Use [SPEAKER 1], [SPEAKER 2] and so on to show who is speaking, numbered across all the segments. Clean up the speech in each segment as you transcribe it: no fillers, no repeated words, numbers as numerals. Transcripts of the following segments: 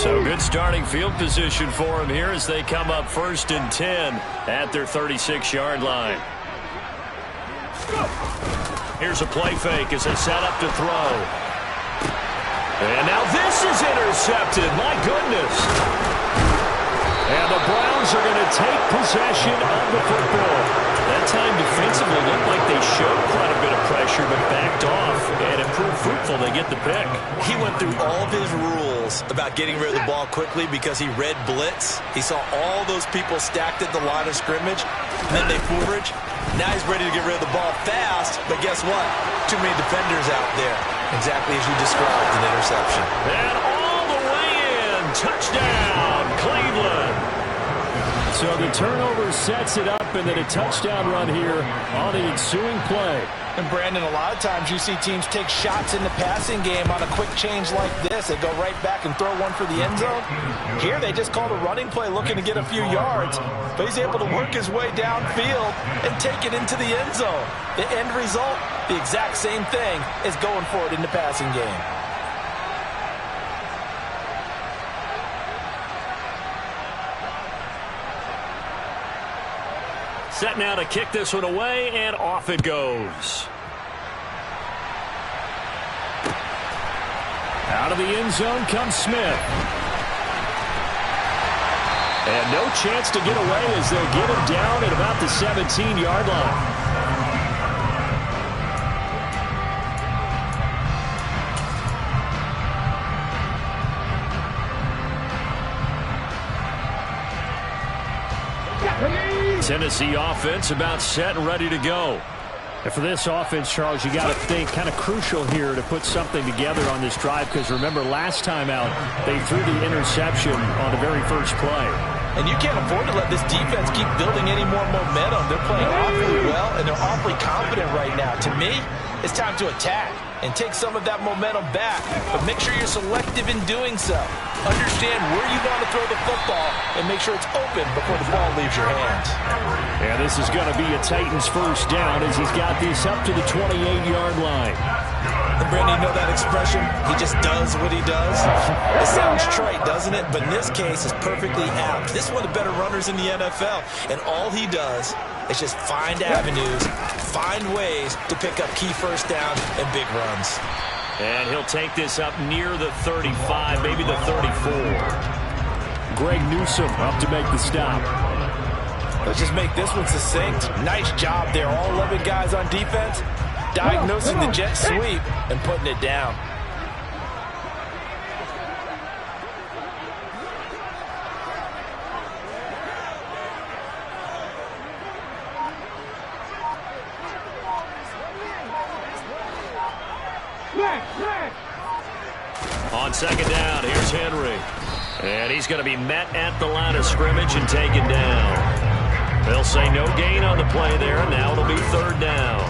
[SPEAKER 1] So good starting field position for him here as they come up 1st and 10 at their 36-yard line. Here's a play fake as they set up to throw. And now this is intercepted. My goodness. And the Browns are going to take possession of the football. That time defensively looked like they showed quite a bit of pressure but backed off, and it proved fruitful. They get the pick.
[SPEAKER 2] He went through all of his rules about getting rid of the ball quickly because he read blitz. He saw all those people stacked at the line of scrimmage, and then they forage. Now he's ready to get rid of the ball fast, but guess what? Too many defenders out there. Exactly as you described, an interception.
[SPEAKER 1] And all the way in. Touchdown, Cleveland.
[SPEAKER 3] So the turnover sets it up, and then a touchdown run here on the ensuing play.
[SPEAKER 4] And Brandon, a lot of times you see teams take shots in the passing game on a quick change like this. They go right back and throw one for the end zone. Here they just called a running play looking to get a few yards, but he's able to work his way downfield and take it into the end zone. The end result, the exact same thing as going for it in the passing game.
[SPEAKER 1] Set now to kick this one away, and off it goes.
[SPEAKER 3] Out of the end zone comes Smith.
[SPEAKER 1] And no chance to get away as they'll get him down at about the 17-yard line. Tennessee offense about set and ready to go.
[SPEAKER 3] And for this offense, Charles, you got to think kind of crucial here to put something together on this drive, because remember last time out they threw the interception on the very first play.
[SPEAKER 4] And you can't afford to let this defense keep building any more momentum. They're playing awfully well, and they're awfully confident right now. To me, it's time to attack and take some of that momentum back. But make sure you're selective in doing so. Understand where you want to throw the football and make sure it's open before the ball leaves your hands.
[SPEAKER 3] And this is going to be a Titans first down as he's got this up to the 28-yard line.
[SPEAKER 2] And Brandon, you know that expression? He just does what he does. It sounds trite, doesn't it? But in this case, it's perfectly apt. This is one of the better runners in the NFL. And all he does is just find avenues, find ways to pick up key first down and big runs.
[SPEAKER 1] And he'll take this up near the 35, maybe the 34.
[SPEAKER 3] Greg Newsome up to make the stop.
[SPEAKER 4] Let's just make this one succinct. Nice job there. All 11 guys on defense diagnosing the jet sweep and putting it down.
[SPEAKER 1] On second down, here's Henry. And he's going to be met at the line of scrimmage and taken down. They'll say no gain on the play there, and now it'll be third down.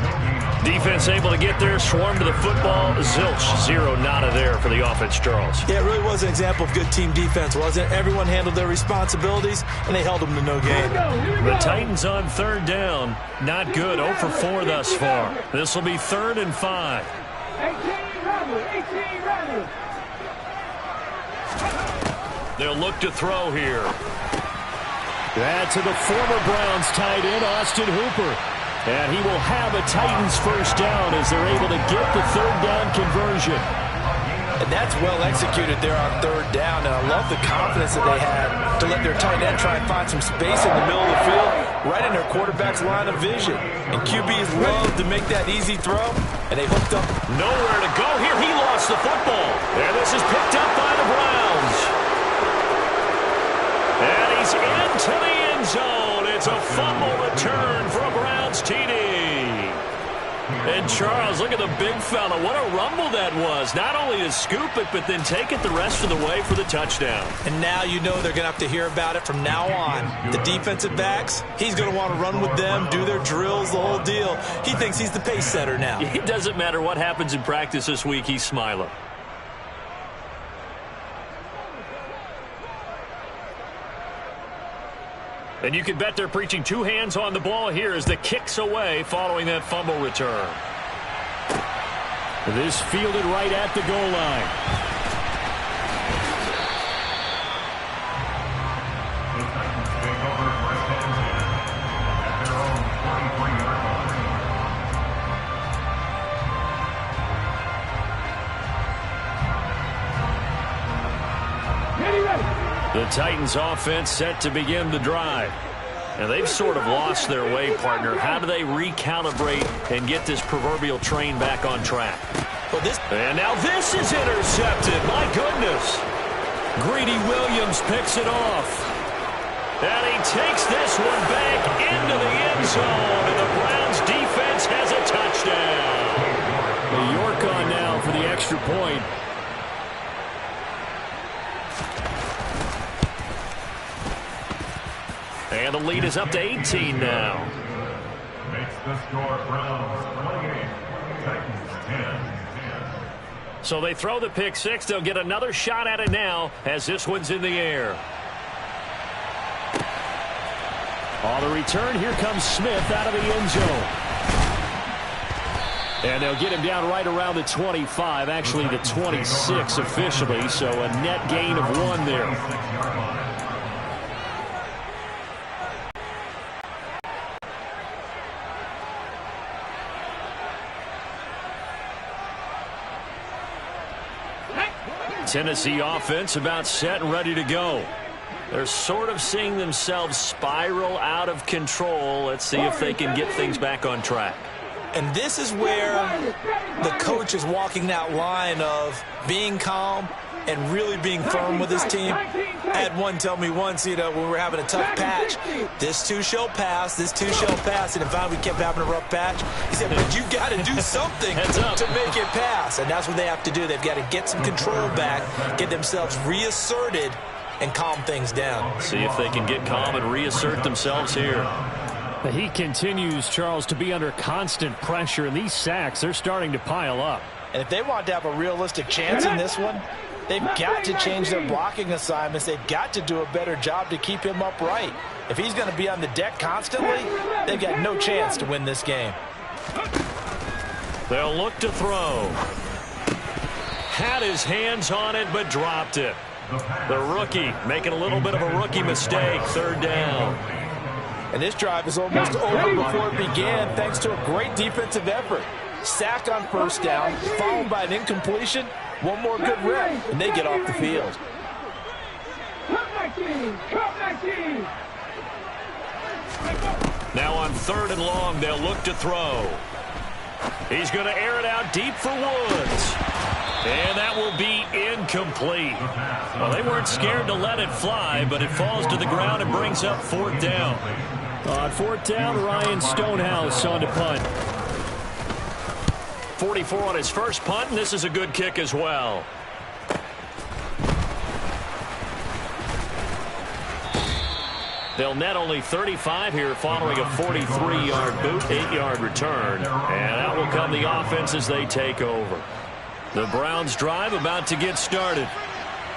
[SPEAKER 1] Defense able to get there, swarm to the football. Zilch, zero, nada there for the offense, Charles.
[SPEAKER 2] Yeah, it really was an example of good team defense, wasn't it? Everyone handled their responsibilities, and they held them to no gain.
[SPEAKER 1] The Titans on third down. Not good. 0 for 4 thus far. This will be 3rd and 5.
[SPEAKER 5] 18 running.
[SPEAKER 1] They'll look to throw here.
[SPEAKER 3] That's to the former Browns tight end, Austin Hooper. And he will have a Titans first down as they're able to get the third down conversion.
[SPEAKER 4] And that's well executed there on third down. And I love the confidence that they had to let their tight end try and find some space in the middle of the field, right in their quarterback's line of vision. And QBs love to make that easy throw, and they hooked up.
[SPEAKER 1] Nowhere to go here. He lost the football. And this is picked up by the Browns. And he's into the end zone. It's a fumble return for a Browns TD. And Charles, look at the big fella. What a rumble that was. Not only to scoop it, but then take it the rest of the way for the touchdown.
[SPEAKER 2] And now you know they're going to have to hear about it from now on. The defensive backs, he's going to want to run with them, do their drills, the whole deal. He thinks he's the pace setter now.
[SPEAKER 1] It doesn't matter what happens in practice this week, he's smiling. And you can bet they're preaching two hands on the ball here as the kick's away following that fumble return.
[SPEAKER 3] This fielded right at the goal line.
[SPEAKER 1] The Titans offense set to begin the drive. And they've sort of lost their way, partner. How do they recalibrate and get this proverbial train back on track? And now this is intercepted. My goodness. Greedy Williams picks it off. And he takes this one back into the end zone. And the Browns defense has a touchdown.
[SPEAKER 3] York on now for the extra point.
[SPEAKER 1] And the lead is up to 18 now.
[SPEAKER 5] Makes the score Browns 28, Titans 10.
[SPEAKER 1] So they throw the pick six. They'll get another shot at it now as this one's in the air.
[SPEAKER 3] On the return, here comes Smith out of the end zone. And they'll get him down right around the 25, actually the 26 officially, so a net gain of 1 there.
[SPEAKER 1] Tennessee offense about set and ready to go. They're sort of seeing themselves spiral out of control. Let's see if they can get things back on track.
[SPEAKER 2] And this is where the coach is walking that line of being calm and really being firm with his team. I had one tell me once, when we were having a tough patch, this too shall pass, this too shall pass. And if we kept having a rough patch, he said, but you got to do something to make it pass. And that's what they have to do. They've got to get some control back, get themselves reasserted, and calm things down.
[SPEAKER 1] See if they can get calm and reassert themselves here.
[SPEAKER 3] He continues, Charles, to be under constant pressure, and these sacks, they're starting to pile up.
[SPEAKER 4] And if they want to have a realistic chance in this one, they've got to change their blocking assignments. They've got to do a better job to keep him upright. If he's going to be on the deck constantly, they've got no chance to win this game.
[SPEAKER 1] They'll look to throw. Had his hands on it, but dropped it. The rookie making a little bit of a rookie mistake. 3rd down.
[SPEAKER 4] And this drive is almost over before it began thanks to a great defensive effort. Sack on 1st down, followed by an incompletion. One more good rep, and they get off the field.
[SPEAKER 1] Now on 3rd and long, they'll look to throw. He's going to air it out deep for Woods. And that will be incomplete. Well, they weren't scared to let it fly, but it falls to the ground and brings up 4th down.
[SPEAKER 3] On 4th down, Ryan Stonehouse on to punt.
[SPEAKER 1] 44 on his first punt, and this is a good kick as well. They'll net only 35 here following a 43-yard boot, 8-yard return. And out will come the offense as they take over. The Browns drive about to get started.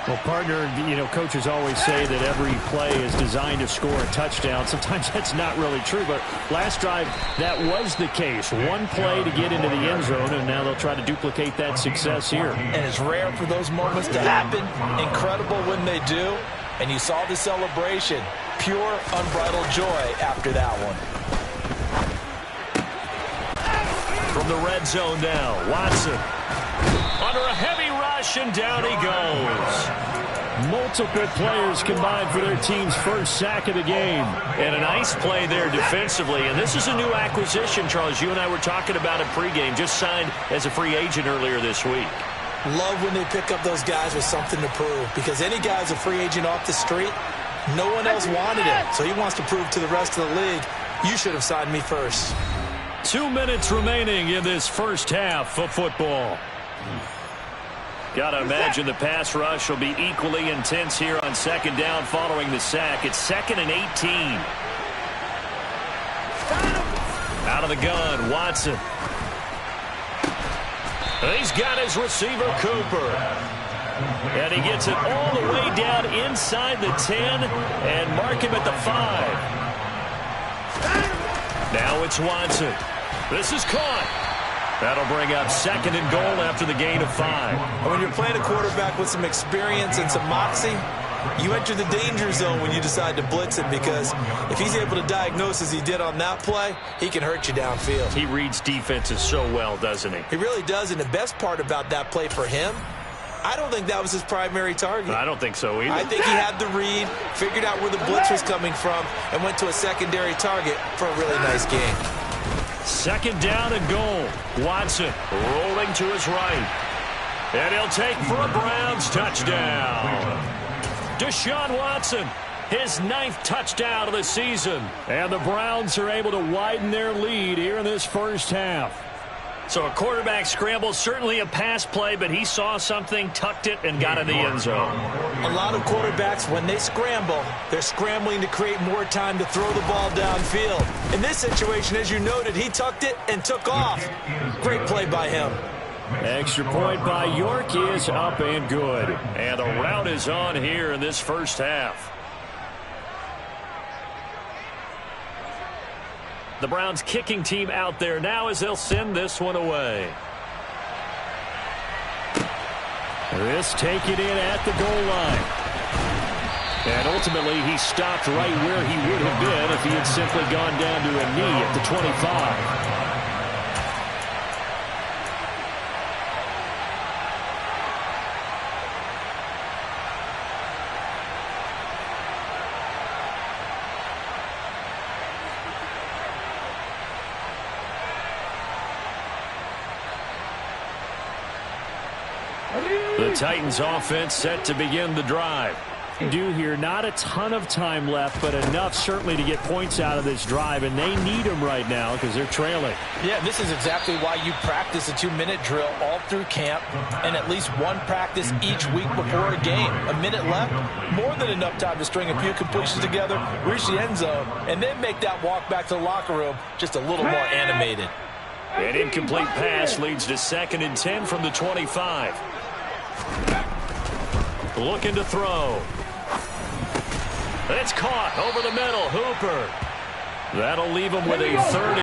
[SPEAKER 3] Well, partner, coaches always say that every play is designed to score a touchdown. Sometimes that's not really true, but last drive, that was the case. One play to get into the end zone, and now they'll try to duplicate that success here.
[SPEAKER 4] And it's rare for those moments to happen. Incredible when they do. And you saw the celebration. Pure, unbridled joy after that one.
[SPEAKER 1] From the red zone now, Watson. Under a heavy rush, and down he goes.
[SPEAKER 3] Multiple players combined for their team's first sack of the game.
[SPEAKER 1] And a nice play there defensively. And this is a new acquisition, Charles. You and I were talking about it pregame. Just signed as a free agent earlier this week.
[SPEAKER 2] Love when they pick up those guys with something to prove. Because any guy's a free agent off the street, no one else wanted him. So he wants to prove to the rest of the league, you should have signed me first.
[SPEAKER 1] 2 minutes remaining in this first half of football. Got to imagine the pass rush will be equally intense here on 2nd down following the sack. It's 2nd and 18. Out of the gun, Watson. And he's got his receiver, Cooper. And he gets it all the way down inside the 10 and mark him at the 5. Now it's Watson. This is caught. That'll bring up 2nd and goal after the gain of 5.
[SPEAKER 2] When you're playing a quarterback with some experience and some moxie, you enter the danger zone when you decide to blitz him, because if he's able to diagnose as he did on that play, he can hurt you downfield.
[SPEAKER 1] He reads defenses so well, doesn't he?
[SPEAKER 2] He really does, and the best part about that play for him
[SPEAKER 4] I don't think that was his primary target.
[SPEAKER 3] I don't think so either.
[SPEAKER 4] I think he had the read, figured out where the blitz was coming from, and went to a secondary target for a really nice game.
[SPEAKER 1] Second down and goal. Watson rolling to his right. And he'll take for a Browns touchdown. Deshaun Watson, his 9th touchdown of the season. And the Browns are able to widen their lead here in this first half. So a quarterback scramble, certainly a pass play, but he saw something, tucked it, and got in the end zone.
[SPEAKER 4] A lot of quarterbacks, when they scramble, they're scrambling to create more time to throw the ball downfield. In this situation, as you noted, he tucked it and took off. Great play by him.
[SPEAKER 1] Extra point by York is up and good. And the route is on here in this first half. The Browns kicking team out there now as they'll send this one away.
[SPEAKER 3] This taken in at the goal line. And ultimately he stopped right where he would have been if he had simply gone down to a knee at the 25.
[SPEAKER 1] The Titans offense set to begin the drive.
[SPEAKER 3] Do here, not a ton of time left, but enough certainly to get points out of this drive, and they need them right now because they're trailing.
[SPEAKER 4] Yeah, this is exactly why you practice a 2-minute drill all through camp and at least one practice each week before a game. A minute left, more than enough time to string a few completions together, reach the end zone, and then make that walk back to the locker room just a little more animated.
[SPEAKER 1] An incomplete pass leads to 2nd and 10 from the 25. Looking to throw. It's caught over the middle. Hooper. That'll leave him with a 3rd